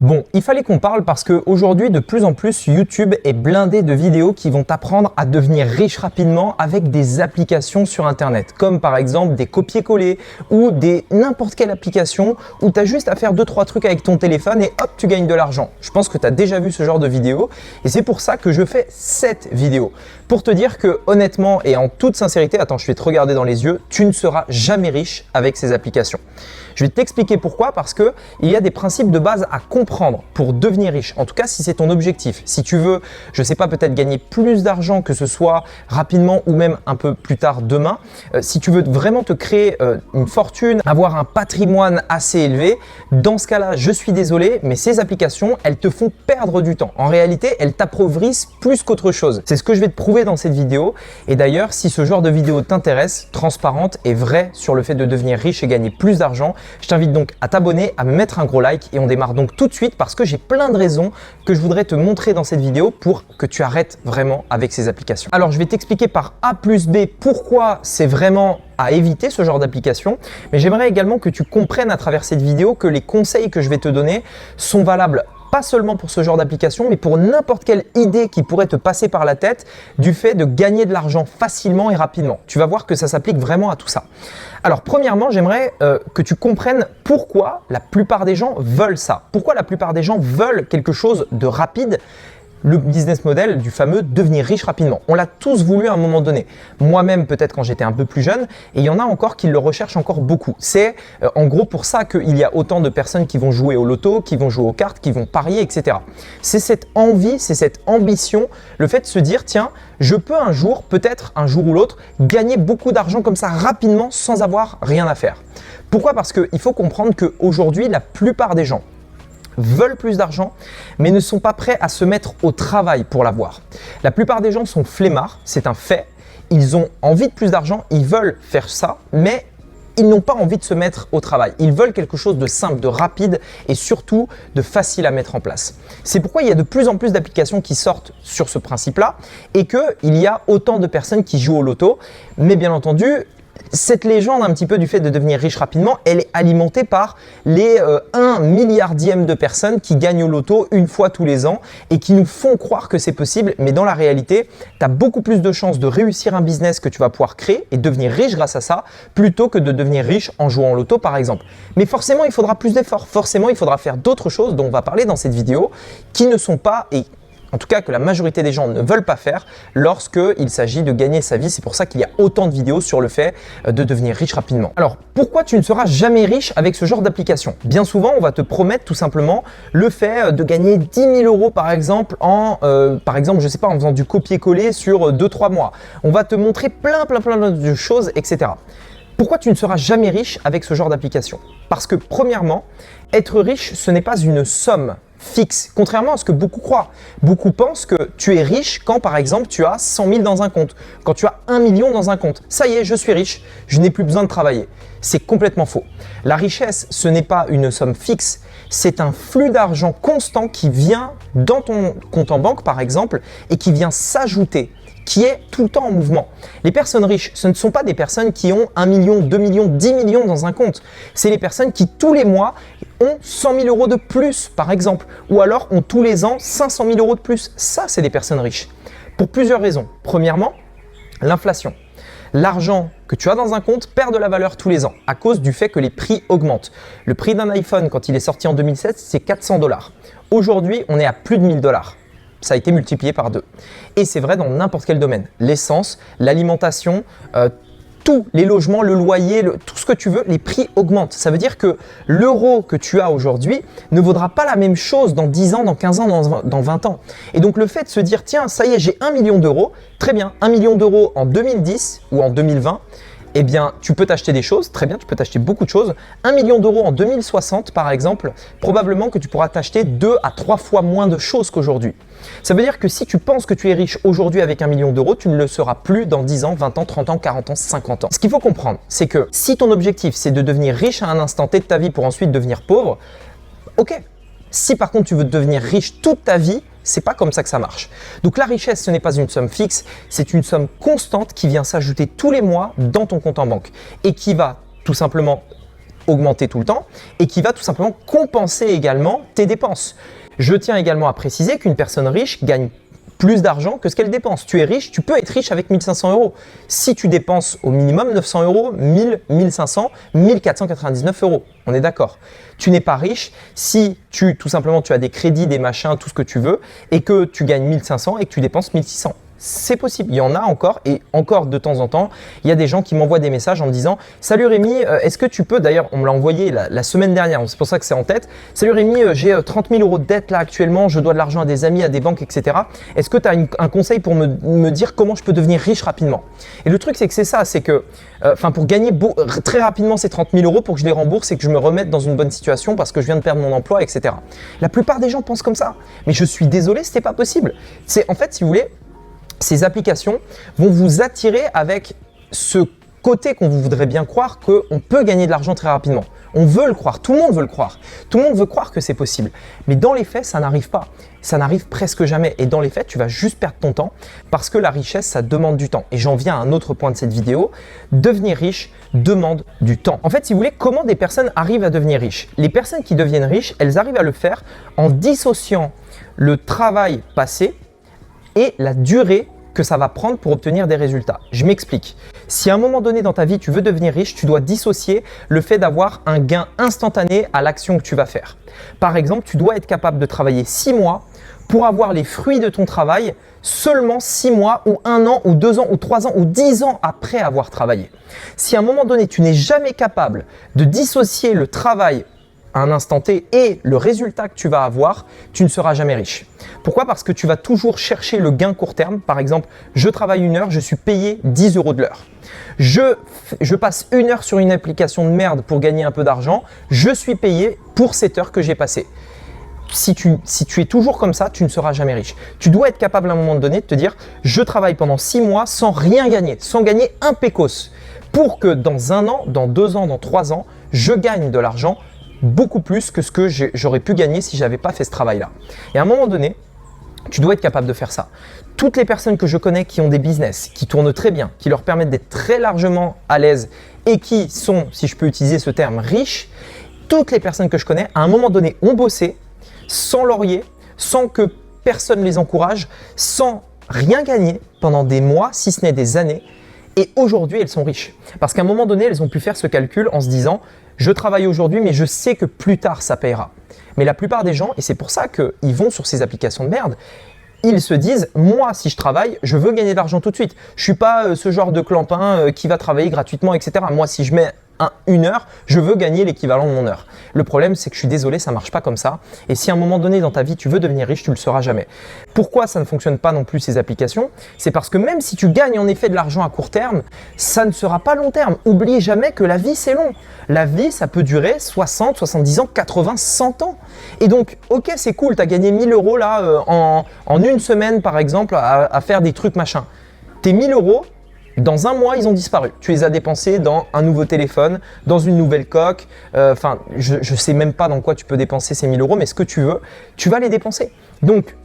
Bon, il fallait qu'on parle parce qu'aujourd'hui, de plus en plus, YouTube est blindé de vidéos qui vont t'apprendre à devenir riche rapidement avec des applications sur Internet, comme par exemple des copier-coller ou n'importe quelle application où tu as juste à faire 2-3 trucs avec ton téléphone et hop, tu gagnes de l'argent. Je pense que tu as déjà vu ce genre de vidéo et c'est pour ça que je fais cette vidéo. Pour te dire que honnêtement et en toute sincérité, attends, je vais te regarder dans les yeux, tu ne seras jamais riche avec ces applications. Je vais t'expliquer pourquoi, parce qu'il y a des principes de base à comprendre pour devenir riche. En tout cas, si c'est ton objectif, si tu veux, je ne sais pas, peut-être gagner plus d'argent, que ce soit rapidement ou même un peu plus tard demain, si tu veux vraiment te créer une fortune, avoir un patrimoine assez élevé, dans ce cas-là, je suis désolé, mais ces applications, elles te font perdre du temps. En réalité, elles t'appauvrissent plus qu'autre chose. C'est ce que je vais te prouver dans cette vidéo. Et d'ailleurs, si ce genre de vidéo t'intéresse, transparente et vraie sur le fait de devenir riche et gagner plus d'argent, je t'invite donc à t'abonner, à me mettre un gros like et on démarre donc tout de suite parce que j'ai plein de raisons que je voudrais te montrer dans cette vidéo pour que tu arrêtes vraiment avec ces applications. Alors, je vais t'expliquer par A plus B pourquoi c'est vraiment à éviter ce genre d'application, mais j'aimerais également que tu comprennes à travers cette vidéo que les conseils que je vais te donner sont valables pas seulement pour ce genre d'application, mais pour n'importe quelle idée qui pourrait te passer par la tête du fait de gagner de l'argent facilement et rapidement. Tu vas voir que ça s'applique vraiment à tout ça. Alors premièrement, j'aimerais que tu comprennes pourquoi la plupart des gens veulent ça. Pourquoi la plupart des gens veulent quelque chose de rapide. Le business model du fameux devenir riche rapidement. On l'a tous voulu à un moment donné. Moi-même, peut-être quand j'étais un peu plus jeune, et il y en a encore qui le recherchent encore beaucoup. C'est en gros pour ça qu'il y a autant de personnes qui vont jouer au loto, qui vont jouer aux cartes, qui vont parier, etc. C'est cette envie, c'est cette ambition, le fait de se dire, tiens, je peux un jour, peut-être un jour ou l'autre, gagner beaucoup d'argent comme ça rapidement sans avoir rien à faire. Pourquoi? Parce qu'il faut comprendre qu'aujourd'hui, la plupart des gens veulent plus d'argent, mais ne sont pas prêts à se mettre au travail pour l'avoir. La plupart des gens sont flemmards, c'est un fait. Ils ont envie de plus d'argent, ils veulent faire ça, mais ils n'ont pas envie de se mettre au travail. Ils veulent quelque chose de simple, de rapide et surtout de facile à mettre en place. C'est pourquoi il y a de plus en plus d'applications qui sortent sur ce principe-là et qu'il y a autant de personnes qui jouent au loto. Mais bien entendu, cette légende un petit peu du fait de devenir riche rapidement, elle est alimentée par les 1 milliardième de personnes qui gagnent au loto une fois tous les ans et qui nous font croire que c'est possible. Mais dans la réalité, tu as beaucoup plus de chances de réussir un business que tu vas pouvoir créer et devenir riche grâce à ça plutôt que de devenir riche en jouant au loto par exemple. Mais forcément, il faudra plus d'efforts. Forcément, il faudra faire d'autres choses dont on va parler dans cette vidéo qui ne sont pas en tout cas que la majorité des gens ne veulent pas faire lorsqu'il s'agit de gagner sa vie. C'est pour ça qu'il y a autant de vidéos sur le fait de devenir riche rapidement. Alors, pourquoi tu ne seras jamais riche avec ce genre d'application? Bien souvent, on va te promettre tout simplement le fait de gagner 10 000 euros par exemple je sais pas, en faisant du copier-coller sur 2-3 mois. On va te montrer plein de choses, etc. Pourquoi tu ne seras jamais riche avec ce genre d'application? Parce que premièrement, être riche, ce n'est pas une somme fixe, contrairement à ce que beaucoup croient. Beaucoup pensent que tu es riche quand par exemple tu as 100 000 dans un compte, quand tu as 1 million dans un compte. Ça y est, je suis riche, je n'ai plus besoin de travailler. C'est complètement faux. La richesse, ce n'est pas une somme fixe, c'est un flux d'argent constant qui vient dans ton compte en banque par exemple et qui vient s'ajouter, qui est tout le temps en mouvement. Les personnes riches, ce ne sont pas des personnes qui ont 1 million, 2 millions, 10 millions dans un compte. C'est les personnes qui tous les mois ont 100 000 euros de plus par exemple, ou alors ont tous les ans 500 000 euros de plus. Ça, c'est des personnes riches. Pour plusieurs raisons. Premièrement, l'inflation. L'argent que tu as dans un compte perd de la valeur tous les ans à cause du fait que les prix augmentent. Le prix d'un iPhone, quand il est sorti en 2007, c'est 400 $. Aujourd'hui, on est à plus de 1000 $. Ça a été multiplié par 2. Et c'est vrai dans n'importe quel domaine. L'essence, l'alimentation, tous les logements, le loyer, tout ce que tu veux, les prix augmentent. Ça veut dire que l'euro que tu as aujourd'hui ne vaudra pas la même chose dans 10 ans, dans 15 ans, dans 20 ans. Et donc le fait de se dire, tiens, ça y est, j'ai 1 million d'euros, très bien, 1 million d'euros en 2010 ou en 2020, eh bien, tu peux t'acheter des choses, très bien, tu peux t'acheter beaucoup de choses. 1 million d'euros en 2060, par exemple, probablement que tu pourras t'acheter 2 à 3 fois moins de choses qu'aujourd'hui. Ça veut dire que si tu penses que tu es riche aujourd'hui avec 1 million d'euros, tu ne le seras plus dans 10 ans, 20 ans, 30 ans, 40 ans, 50 ans. Ce qu'il faut comprendre, c'est que si ton objectif, c'est de devenir riche à un instant T de ta vie pour ensuite devenir pauvre, ok. Si par contre tu veux devenir riche toute ta vie, c'est pas comme ça que ça marche. Donc la richesse, ce n'est pas une somme fixe, c'est une somme constante qui vient s'ajouter tous les mois dans ton compte en banque et qui va tout simplement augmenter tout le temps et qui va tout simplement compenser également tes dépenses. Je tiens également à préciser qu'une personne riche gagne plus d'argent que ce qu'elle dépense. Tu es riche, tu peux être riche avec 1500 euros. Si tu dépenses au minimum 900 euros, 1000, 1500, 1499 euros. On est d'accord. Tu n'es pas riche si tout simplement tu as des crédits, des machins, tout ce que tu veux et que tu gagnes 1500 et que tu dépenses 1600. C'est possible, il y en a encore et encore de temps en temps, il y a des gens qui m'envoient des messages en me disant « Salut Rémi, est-ce que tu peux… » D'ailleurs, on me l'a envoyé la semaine dernière, c'est pour ça que c'est en tête. « Salut Rémi, j'ai 30 000 euros de dette là actuellement, je dois de l'argent à des amis, à des banques, etc. Est-ce que tu as un conseil pour me dire comment je peux devenir riche rapidement ?» Et le truc, c'est que c'est ça, c'est que pour gagner très rapidement ces 30 000 euros pour que je les rembourse et que je me remette dans une bonne situation parce que je viens de perdre mon emploi, etc. La plupart des gens pensent comme ça, mais je suis désolé, ce n'est pas possible. En fait, si vous voulez, ces applications vont vous attirer avec ce côté qu'on vous voudrait bien croire qu'on peut gagner de l'argent très rapidement. On veut le croire, tout le monde veut le croire. Tout le monde veut croire que c'est possible. Mais dans les faits, ça n'arrive pas. Ça n'arrive presque jamais. Et dans les faits, tu vas juste perdre ton temps parce que la richesse, ça demande du temps. Et j'en viens à un autre point de cette vidéo. Devenir riche demande du temps. En fait, si vous voulez, comment des personnes arrivent à devenir riches? Les personnes qui deviennent riches, elles arrivent à le faire en dissociant le travail passé et la durée que ça va prendre pour obtenir des résultats. Je m'explique. Si à un moment donné dans ta vie, tu veux devenir riche, tu dois dissocier le fait d'avoir un gain instantané à l'action que tu vas faire. Par exemple, tu dois être capable de travailler 6 mois pour avoir les fruits de ton travail seulement 6 mois ou 1 an ou 2 ans ou 3 ans ou 10 ans après avoir travaillé. Si à un moment donné, tu n'es jamais capable de dissocier le travail à un instant T et le résultat que tu vas avoir, tu ne seras jamais riche. Pourquoi? Parce que tu vas toujours chercher le gain court terme. Par exemple, je travaille 1 heure, je suis payé 10 euros de l'heure. Je passe 1 heure sur une application de merde pour gagner un peu d'argent, je suis payé pour cette heure que j'ai passée. Si tu es toujours comme ça, tu ne seras jamais riche. Tu dois être capable à un moment donné de te dire « je travaille pendant 6 mois sans rien gagner, sans gagner un pécos, pour que dans 1 an, dans 2 ans, dans 3 ans, je gagne de l'argent beaucoup plus que ce que j'aurais pu gagner si je n'avais pas fait ce travail-là. » Et à un moment donné, tu dois être capable de faire ça. Toutes les personnes que je connais qui ont des business, qui tournent très bien, qui leur permettent d'être très largement à l'aise et qui sont, si je peux utiliser ce terme, riches, toutes les personnes que je connais, à un moment donné, ont bossé sans laurier, sans que personne les encourage, sans rien gagner pendant des mois, si ce n'est des années. Et aujourd'hui, elles sont riches. Parce qu'à un moment donné, elles ont pu faire ce calcul en se disant « je travaille aujourd'hui, mais je sais que plus tard, ça payera ». Mais la plupart des gens, et c'est pour ça qu'ils vont sur ces applications de merde, ils se disent « moi, si je travaille, je veux gagner de l'argent tout de suite. Je ne suis pas ce genre de clampin qui va travailler gratuitement, etc. Moi, si je mets 1 heure, je veux gagner l'équivalent de mon heure. » Le problème, c'est que je suis désolé, ça ne marche pas comme ça. Et si à un moment donné dans ta vie, tu veux devenir riche, tu ne le seras jamais. Pourquoi ça ne fonctionne pas non plus ces applications? C'est parce que même si tu gagnes en effet de l'argent à court terme, ça ne sera pas long terme. Oublie jamais que la vie, c'est long. La vie, ça peut durer 60, 70 ans, 80, 100 ans. Et donc, ok, c'est cool, tu as gagné 1000 euros là en 1 semaine, par exemple, à faire des trucs machin. Tes 1000 euros, dans 1 mois, ils ont disparu. Tu les as dépensés dans un nouveau téléphone, dans une nouvelle coque. Je ne sais même pas dans quoi tu peux dépenser ces 1000 euros, mais ce que tu veux, tu vas les dépenser. Donc,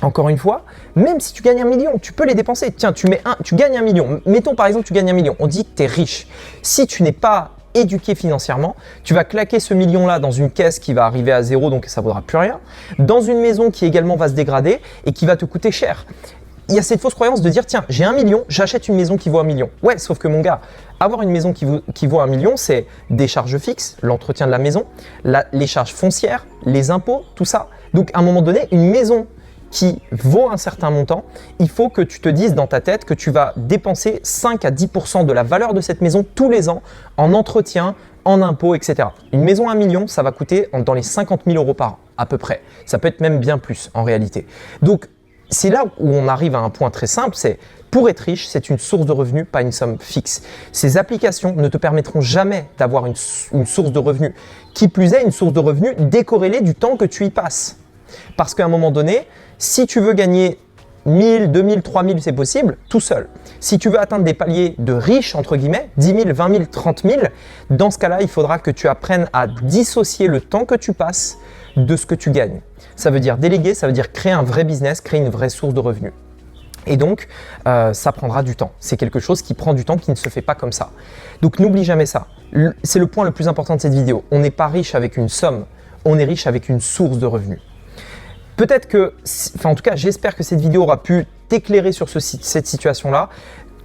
encore une fois, même si tu gagnes 1 million, tu peux les dépenser. Tiens, tu gagnes 1 million. Mettons par exemple, tu gagnes 1 million. On dit que tu es riche. Si tu n'es pas éduqué financièrement, tu vas claquer ce million-là dans une caisse qui va arriver à 0, donc ça ne vaudra plus rien, dans une maison qui également va se dégrader et qui va te coûter cher. Il y a cette fausse croyance de dire tiens, j'ai 1 million, j'achète une maison qui vaut 1 million. Ouais, sauf que mon gars, avoir une maison qui vaut 1 million, c'est des charges fixes, l'entretien de la maison, les charges foncières, les impôts, tout ça. Donc à un moment donné, une maison qui vaut un certain montant, il faut que tu te dises dans ta tête que tu vas dépenser 5 à 10% de la valeur de cette maison tous les ans en entretien, en impôts, etc. Une maison à 1 million, ça va coûter dans les 50 000 euros par an, à peu près. Ça peut être même bien plus en réalité. Donc, c'est là où on arrive à un point très simple, c'est pour être riche, c'est une source de revenus, pas une somme fixe. Ces applications ne te permettront jamais d'avoir une source de revenus. Qui plus est, une source de revenus décorrélée du temps que tu y passes. Parce qu'à un moment donné, si tu veux gagner 1000, 2000, 3000, c'est possible, tout seul. Si tu veux atteindre des paliers de riches, entre guillemets, 10 000, 20 000, 30 000, dans ce cas-là, il faudra que tu apprennes à dissocier le temps que tu passes de ce que tu gagnes. Ça veut dire déléguer, ça veut dire créer un vrai business, créer une vraie source de revenus. Et donc, ça prendra du temps. C'est quelque chose qui prend du temps, qui ne se fait pas comme ça. Donc, n'oublie jamais ça. C'est le point le plus important de cette vidéo. On n'est pas riche avec une somme, on est riche avec une source de revenus. Peut-être que, enfin en tout cas, j'espère que cette vidéo aura pu t'éclairer sur cette situation-là,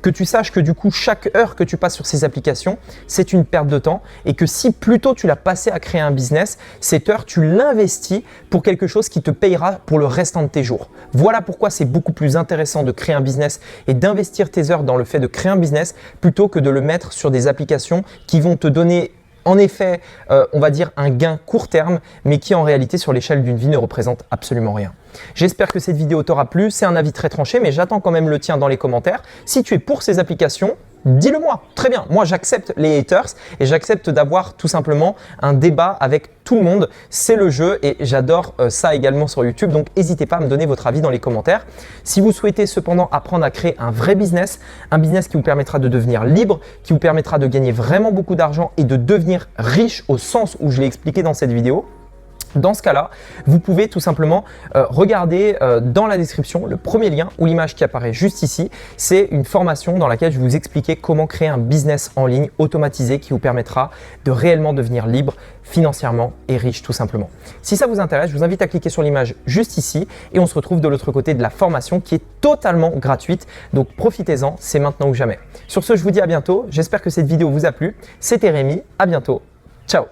que tu saches que du coup, chaque heure que tu passes sur ces applications, c'est une perte de temps et que si plutôt tu l'as passé à créer un business, cette heure, tu l'investis pour quelque chose qui te payera pour le restant de tes jours. Voilà pourquoi c'est beaucoup plus intéressant de créer un business et d'investir tes heures dans le fait de créer un business plutôt que de le mettre sur des applications qui vont te donner en effet, on va dire un gain court terme, mais qui en réalité sur l'échelle d'une vie ne représente absolument rien. J'espère que cette vidéo t'aura plu. C'est un avis très tranché, mais j'attends quand même le tien dans les commentaires. Si tu es pour ces applications, dis-le moi. Très bien, moi j'accepte les haters et j'accepte d'avoir tout simplement un débat avec tout le monde. C'est le jeu et j'adore ça également sur YouTube. Donc n'hésitez pas à me donner votre avis dans les commentaires. Si vous souhaitez cependant apprendre à créer un vrai business, un business qui vous permettra de devenir libre, qui vous permettra de gagner vraiment beaucoup d'argent et de devenir riche au sens où je l'ai expliqué dans cette vidéo, dans ce cas-là, vous pouvez tout simplement regarder dans la description le premier lien ou l'image qui apparaît juste ici. C'est une formation dans laquelle je vais vous expliquer comment créer un business en ligne automatisé qui vous permettra de réellement devenir libre financièrement et riche tout simplement. Si ça vous intéresse, je vous invite à cliquer sur l'image juste ici et on se retrouve de l'autre côté de la formation qui est totalement gratuite. Donc profitez-en, c'est maintenant ou jamais. Sur ce, je vous dis à bientôt. J'espère que cette vidéo vous a plu. C'était Rémi, à bientôt. Ciao!